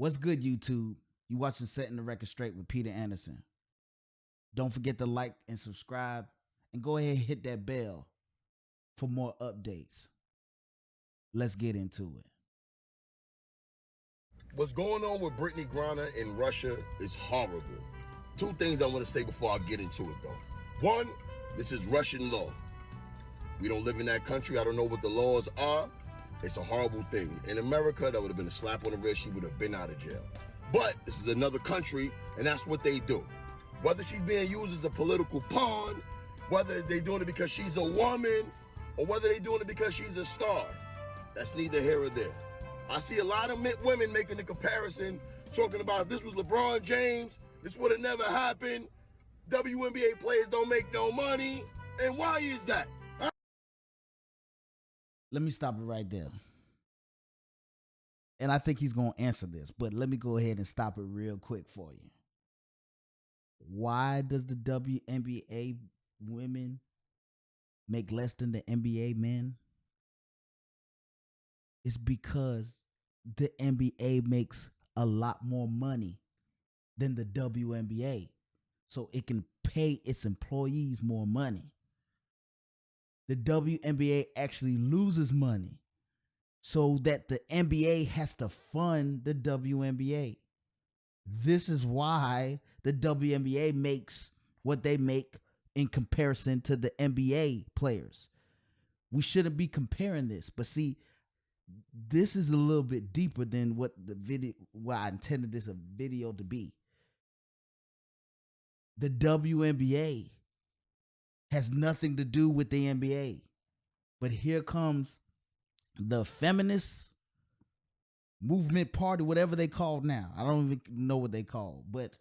What's good, YouTube? You watching Setting the Record Straight with Peter Anderson. Don't forget to like and subscribe, and go ahead and hit that bell for more updates. Let's get into it. What's going on with Brittney Griner in Russia is horrible. Two things I want to say before I get into it, though. One, this is Russian law. We don't live in that country. I don't know what the laws are. It's a horrible thing. In America, that would have been a slap on the wrist. She would have been out of jail. But this is another country, and that's what they do. Whether she's being used as a political pawn, whether they're doing it because she's a woman, or whether they're doing it because she's a star, that's neither here or there. I see a lot of women making the comparison, talking about if this was LeBron James, this would have never happened. WNBA players don't make no money. And why is that? Let me stop it right there. And I think he's going to answer this, but let me go ahead and stop it real quick for you. Why does the WNBA women make less than the NBA men? It's because the NBA makes a lot more money than the WNBA. So it can pay its employees more money. The WNBA actually loses money so that the NBA has to fund the WNBA. This is why the WNBA makes what they make in comparison to the NBA players. We shouldn't be comparing this, but see, this is a little bit deeper than what I intended this video to be. The WNBA has nothing to do with the NBA. But here comes the feminist movement party, whatever they call now. I don't even know what they call, but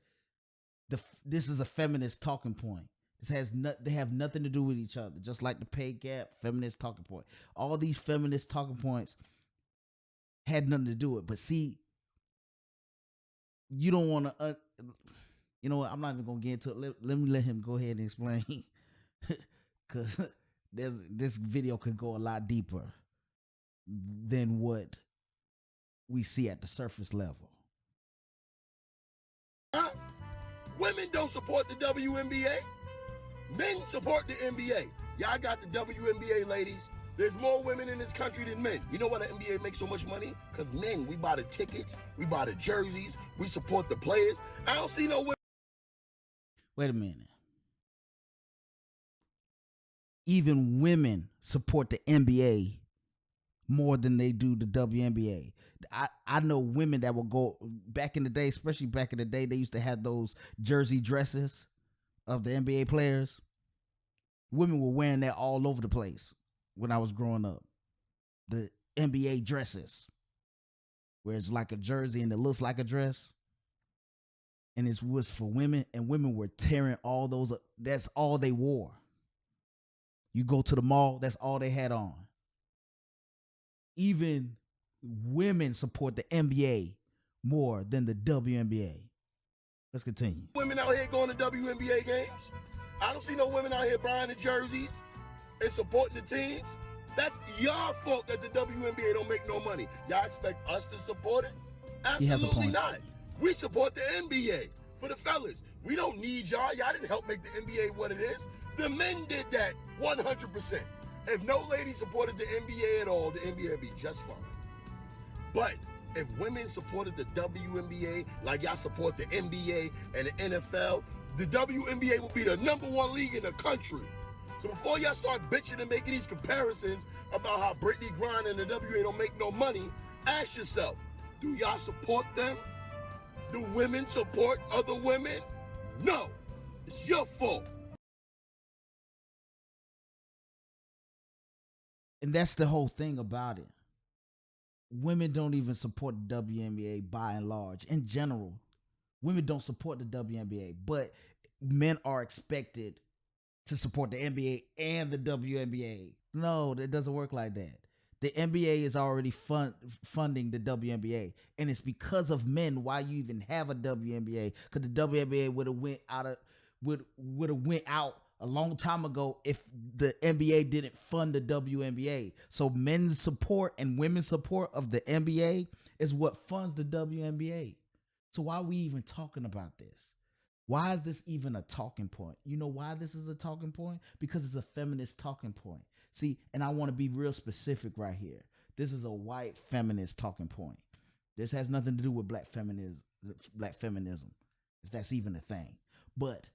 this is a feminist talking point. They have nothing to do with each other, just like the pay gap, feminist talking point. All these feminist talking points had nothing to do with it. But see, you don't want to, you know what, I'm not even going to get into it. Let me let him go ahead and explain. Because this video could go a lot deeper than what we see at the surface level. Women don't support the WNBA. Men support the NBA. Y'all got the WNBA ladies. There's more women in this country than men. You know why the NBA makes so much money? Because men, we buy the tickets, we buy the jerseys, we support the players. I don't see no women. Wait a minute. Even women support the NBA more than they do the WNBA. I know women that will go back in the day, especially back in the day, they used to have those jersey dresses of the NBA players. Women were wearing that all over the place when I was growing up. The NBA dresses, where it's like a jersey and it looks like a dress. And it was for women, and women were tearing all those up. That's all they wore. You go to the mall, that's all they had on. Even women support the NBA more than the WNBA. Let's continue. Women out here going to WNBA games. I don't see no women out here buying the jerseys and supporting the teams. That's your fault that the WNBA don't make no money. Y'all expect us to support it? Absolutely not. We support the NBA. For the fellas, we don't need y'all. Y'all didn't help make the NBA what it is. The men did that 100%. If no lady supported the NBA at all, the NBA would be just fine. But if women supported the WNBA like y'all support the NBA and the NFL, the WNBA will be the #1 league in the country. So before y'all start bitching and making these comparisons about how Brittney Griner and the WNBA don't make no money, ask yourself, do y'all support them? Do women support other women? No. It's your fault. And that's the whole thing about it. Women don't even support the WNBA by and large. In general, women don't support the WNBA, but men are expected to support the NBA and the WNBA. No, it doesn't work like that. The NBA is already funding the WNBA, and it's because of men why you even have a WNBA. Because the WNBA would have went out a long time ago if the NBA didn't fund the WNBA. So men's support and women's support of the NBA is what funds the WNBA. So why are we even talking about this? Why is this even a talking point? You know why this is a talking point? Because it's a feminist talking point. See, and I want to be real specific right here. This is a white feminist talking point. This has nothing to do with black feminism, if that's even a thing. But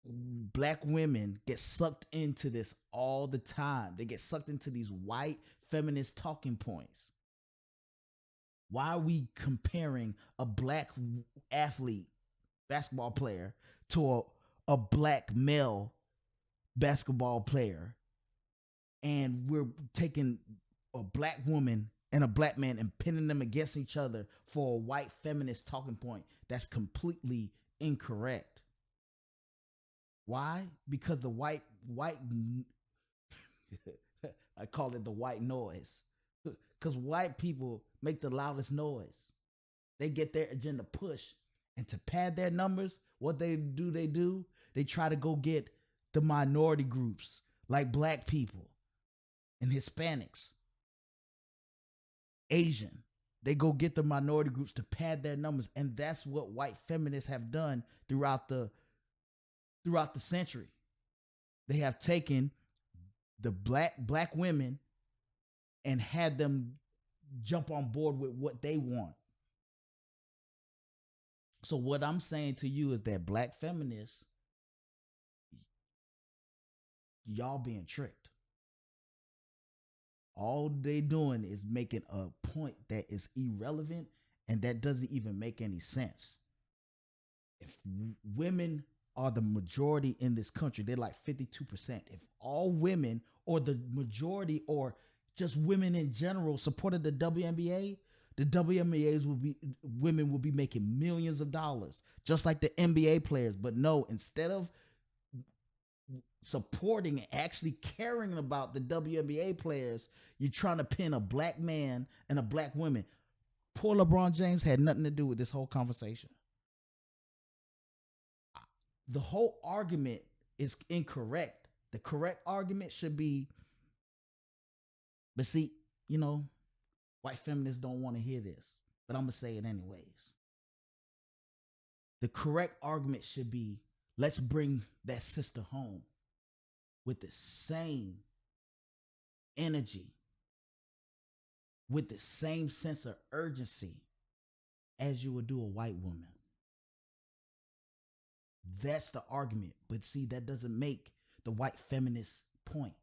black women get sucked into this all the time. They get sucked into these white feminist talking points. Why are we comparing a black athlete, basketball player, to a black male basketball player? And we're taking a black woman and a black man and pinning them against each other for a white feminist talking point. That's completely incorrect. Why? Because the white I call it the white noise. Because white people make the loudest noise. They get their agenda pushed. And to pad their numbers, what they do, they try to go get the minority groups like black people and Hispanics, Asian. They go get the minority groups to pad their numbers. And that's what white feminists have done throughout the century. They have taken the black women and had them jump on board with what they want. So what I'm saying to you is that black feminists, y'all being tricked. All they doing is making a point that is irrelevant and that doesn't even make any sense. If women are the majority in this country, they're like 52%. If all women or the majority or just women in general supported the WNBA, women will be making millions of dollars, just like the NBA players. But no, instead of supporting and actually caring about the WNBA players, you're trying to pin a black man and a black woman. Poor LeBron James had nothing to do with this whole conversation. The whole argument is incorrect. The correct argument should be, but see, white feminists don't want to hear this, but I'm going to say it anyways. The correct argument should be, let's bring that sister home with the same energy, with the same sense of urgency as you would do a white woman. That's the argument. But see, that doesn't make the white feminist point.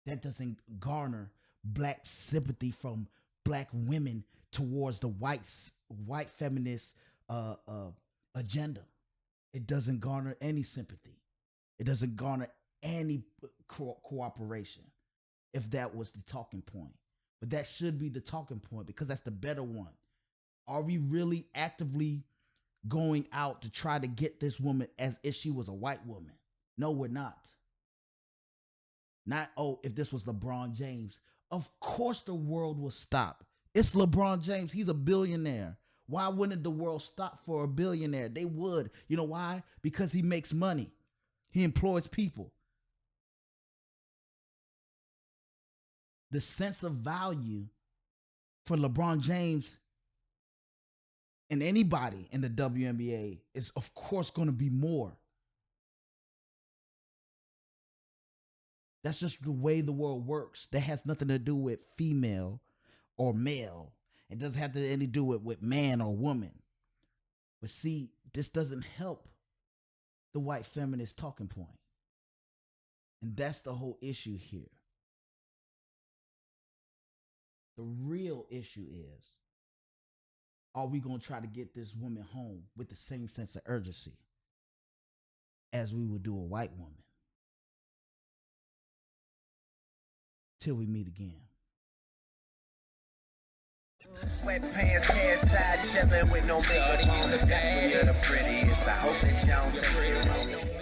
That doesn't garner black sympathy from black women towards the white feminist agenda. It doesn't garner any sympathy. It doesn't garner any cooperation, if that was the talking point. But that should be the talking point, because that's the better one. Are we really actively going out to try to get this woman as if she was a white woman? No, we're not. Not, if this was LeBron James. Of course the world will stop. It's LeBron James. He's a billionaire. Why wouldn't the world stop for a billionaire? They would. You know why? Because he makes money. He employs people. The sense of value for LeBron James and anybody in the WNBA is, of course, going to be more. That's just the way the world works. That has nothing to do with female or male. It doesn't have anything to do with man or woman. But see, this doesn't help the white feminist talking point. And that's the whole issue here. The real issue is, are we going to try to get this woman home with the same sense of urgency as we would do a white woman? Till we meet again. Sweatpants, hair tied, chillin' with no makeup on. That's when you're the prettiest. I hope that y'all take it wrong.